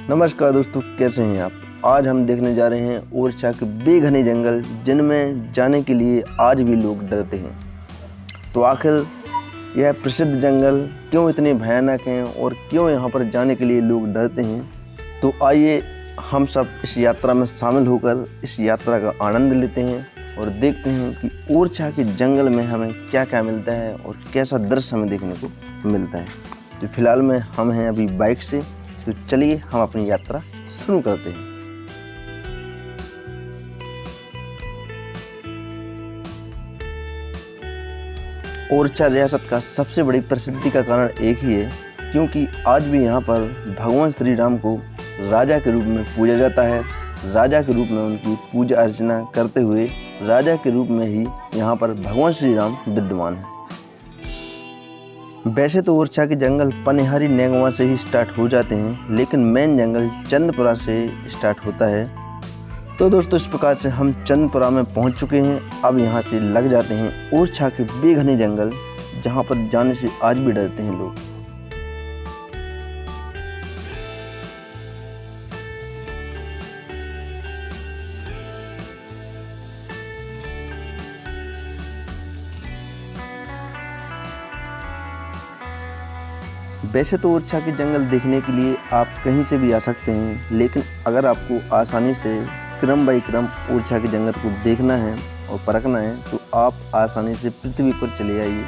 नमस्कार दोस्तों, कैसे हैं आप। आज हम देखने जा रहे हैं ओरछा के बेघने जंगल, जिनमें जाने के लिए आज भी लोग डरते हैं। तो आखिर यह प्रसिद्ध जंगल क्यों इतने भयानक हैं और क्यों यहाँ पर जाने के लिए लोग डरते हैं, तो आइए हम सब इस यात्रा में शामिल होकर इस यात्रा का आनंद लेते हैं और देखते हैं कि ओरछा के जंगल में हमें क्या क्या मिलता है और कैसा दृश्य हमें देखने को मिलता है। तो फिलहाल में हम हैं अभी बाइक से, तो चलिए हम अपनी यात्रा शुरू करते हैं। ओरछा रियासत का सबसे बड़ी प्रसिद्धि का कारण एक ही है, क्योंकि आज भी यहाँ पर भगवान श्री राम को राजा के रूप में पूजा जाता है। राजा के रूप में उनकी पूजा अर्चना करते हुए राजा के रूप में ही यहाँ पर भगवान श्री राम विद्यमान है। वैसे तो ओरछा के जंगल पनिहारी नेगवा से ही स्टार्ट हो जाते हैं, लेकिन मेन जंगल चंदपुरा से स्टार्ट होता है। तो दोस्तों, इस प्रकार से हम चंदपुरा में पहुंच चुके हैं। अब यहां से लग जाते हैं ओरछा के बेघने जंगल, जहां पर जाने से आज भी डरते हैं लोग। वैसे तो ओरछा के जंगल देखने के लिए आप कहीं से भी आ सकते हैं, लेकिन अगर आपको आसानी से क्रम बाई क्रम ओरछा के जंगल को देखना है और परखना है, तो आप आसानी से पृथ्वीपुर चले आइए।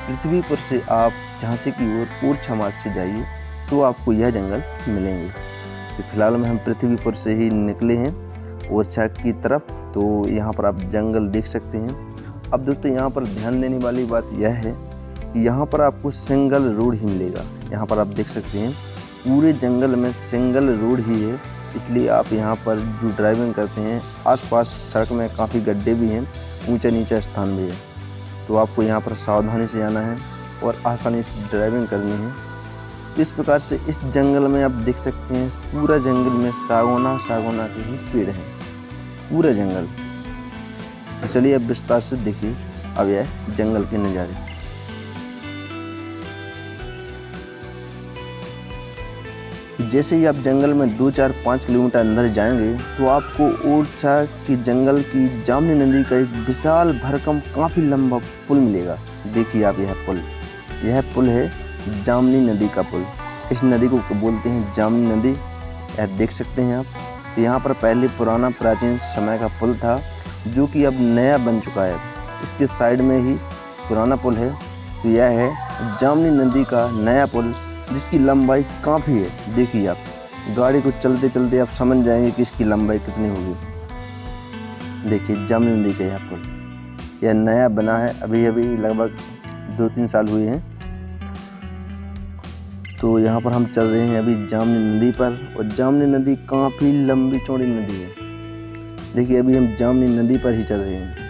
पृथ्वीपुर से आप झांसी की ओर ओरछा मार्ग से जाइए तो आपको यह जंगल मिलेंगे। तो फिलहाल में हम पृथ्वीपुर से ही निकले हैं ओरछा की तरफ। तो यहाँ पर आप जंगल देख सकते हैं। अब दोस्तों, यहाँ पर ध्यान देने वाली बात यह है कि यहाँ पर आपको सिंगल रोड ही मिलेगा। यहाँ पर आप देख सकते हैं पूरे जंगल में सिंगल रोड ही है, इसलिए आप यहाँ पर जो ड्राइविंग करते हैं, आसपास सड़क में काफ़ी गड्ढे भी हैं, ऊंचा नीचा स्थान भी है। तो आपको यहाँ पर सावधानी से जाना है और आसानी से ड्राइविंग करनी है। इस प्रकार से इस जंगल में आप देख सकते हैं पूरा जंगल में सागौना के ही पेड़ हैं, पूरा जंगल। तो चलिए अब विस्तार से देखिए अब यह जंगल के नज़ारे। जैसे ही आप जंगल में 2-4-5 किलोमीटर अंदर जाएंगे तो आपको ओरछा के जंगल की जामनी नदी का एक विशाल भरकम काफ़ी लंबा पुल मिलेगा। देखिए आप, यह पुल है जामनी नदी का पुल। इस नदी को बोलते हैं जामनी नदी। यह देख सकते हैं आप। यहाँ पर पहले पुराना प्राचीन समय का पुल था, जो कि अब नया बन चुका है। इसके साइड में ही पुराना पुल है। तो यह है जामनी नदी का नया पुल, जिसकी लंबाई काफ़ी है। देखिए आप, गाड़ी को चलते चलते आप समझ जाएंगे कि इसकी लंबाई कितनी होगी। देखिए जामनी नदी का यह पुल, यह नया बना है, अभी लगभग 2-3 साल हुए हैं। तो यहाँ पर हम चल रहे हैं अभी जामनी नदी पर, और जामनी नदी काफ़ी लंबी चौड़ी नदी है। देखिए अभी हम जामनी नदी पर ही चल रहे हैं।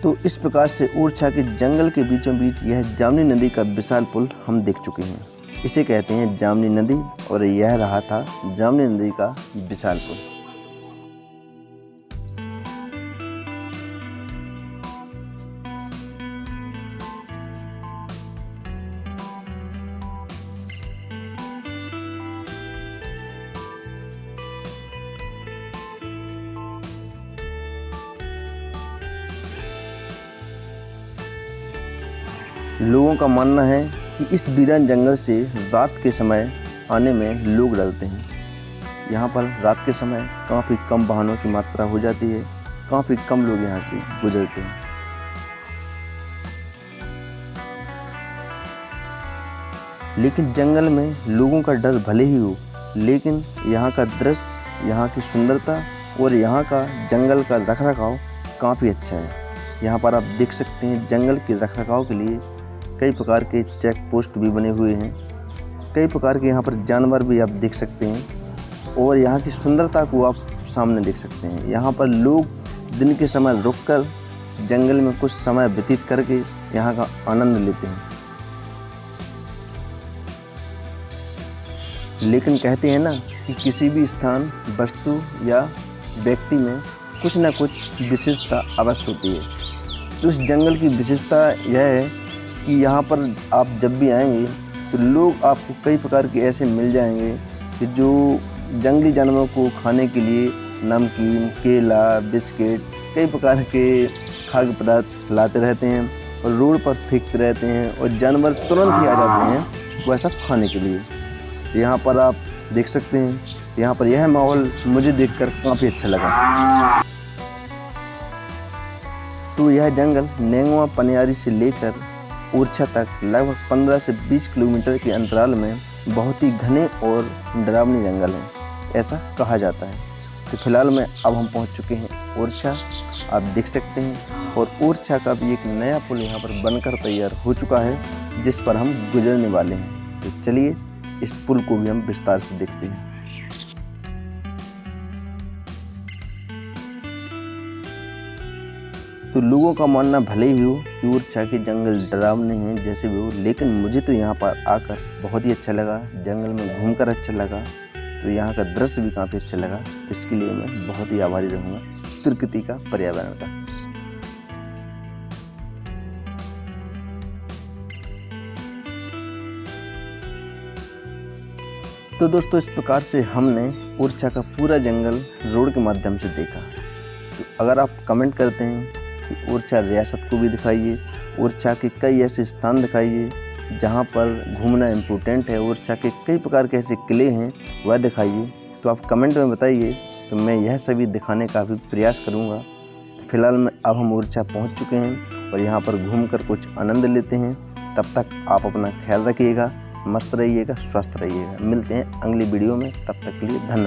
तो इस प्रकार से ओरछा के जंगल के बीचों बीच यह जामनी नदी का विशाल पुल हम देख चुके हैं। इसे कहते हैं जामनी नदी, और यह रहा था जामनी नदी का विशाल पुल। लोगों का मानना है कि इस वीरान जंगल से रात के समय आने में लोग डरते हैं। यहाँ पर रात के समय काफ़ी कम वाहनों की मात्रा हो जाती है, काफ़ी कम लोग यहाँ से गुजरते हैं। लेकिन जंगल में लोगों का डर भले ही हो, लेकिन यहाँ का दृश्य, यहाँ की सुंदरता और यहाँ का जंगल का रखरखाव काफ़ी अच्छा है। यहाँ पर आप देख सकते हैं जंगल के रखरखाव के लिए कई प्रकार के चेक पोस्ट भी बने हुए हैं। कई प्रकार के यहाँ पर जानवर भी आप देख सकते हैं और यहाँ की सुंदरता को आप सामने देख सकते हैं। यहाँ पर लोग दिन के समय रुककर जंगल में कुछ समय व्यतीत करके यहाँ का आनंद लेते हैं। लेकिन कहते हैं ना कि किसी भी स्थान, वस्तु या व्यक्ति में कुछ न कुछ विशेषता अवश्य होती है। तो इस जंगल की विशेषता यह है कि यहाँ पर आप जब भी आएंगे तो लोग आपको कई प्रकार के ऐसे मिल जाएंगे कि जो जंगली जानवरों को खाने के लिए नमकीन, केला, बिस्किट, कई प्रकार के खाद्य पदार्थ लाते रहते हैं और रोड पर फेंकते रहते हैं और जानवर तुरंत ही आ जाते हैं वह सब खाने के लिए। यहाँ पर आप देख सकते हैं, यहाँ पर यह माहौल मुझे देखकर काफ़ी अच्छा लगा। तो यह जंगल नेंगवा पनियारी से लेकर ओरछा तक लगभग 15 से 20 किलोमीटर के अंतराल में बहुत ही घने और डरावने जंगल हैं, ऐसा कहा जाता है। तो फिलहाल में अब हम पहुंच चुके हैं ओरछा, आप देख सकते हैं। और ओरछा का भी एक नया पुल यहाँ पर बनकर तैयार हो चुका है जिस पर हम गुजरने वाले हैं। तो चलिए इस पुल को भी हम विस्तार से देखते हैं। तो लोगों का मानना भले ही हो कि ओरछा के जंगल डरावने हैं जैसे भी हो, लेकिन मुझे तो यहाँ पर आकर बहुत ही अच्छा लगा, जंगल में घूमकर अच्छा लगा। तो यहाँ का दृश्य भी काफ़ी अच्छा लगा। तो इसके लिए मैं बहुत ही आभारी रहूँगा प्रकृति का, पर्यावरण का। तो दोस्तों इस प्रकार से हमने ओरछा का पूरा जंगल रोड के माध्यम से देखा। तो अगर आप कमेंट करते हैं कि ओरछा रियासत को भी दिखाइए, ओरछा के कई ऐसे स्थान दिखाइए जहाँ पर घूमना इम्पोर्टेंट है, ओरछा के कई प्रकार के ऐसे किले हैं वह दिखाइए, तो आप कमेंट में बताइए, तो मैं यह सभी दिखाने का भी प्रयास करूँगा। तो फिलहाल में अब हम ओरछा पहुँच चुके हैं और यहाँ पर घूमकर कुछ आनंद लेते हैं। तब तक आप अपना ख्याल रखिएगा, मस्त रहिएगा, स्वस्थ रहिएगा। मिलते हैं अगली वीडियो में, तब तक के लिए धन्यवाद।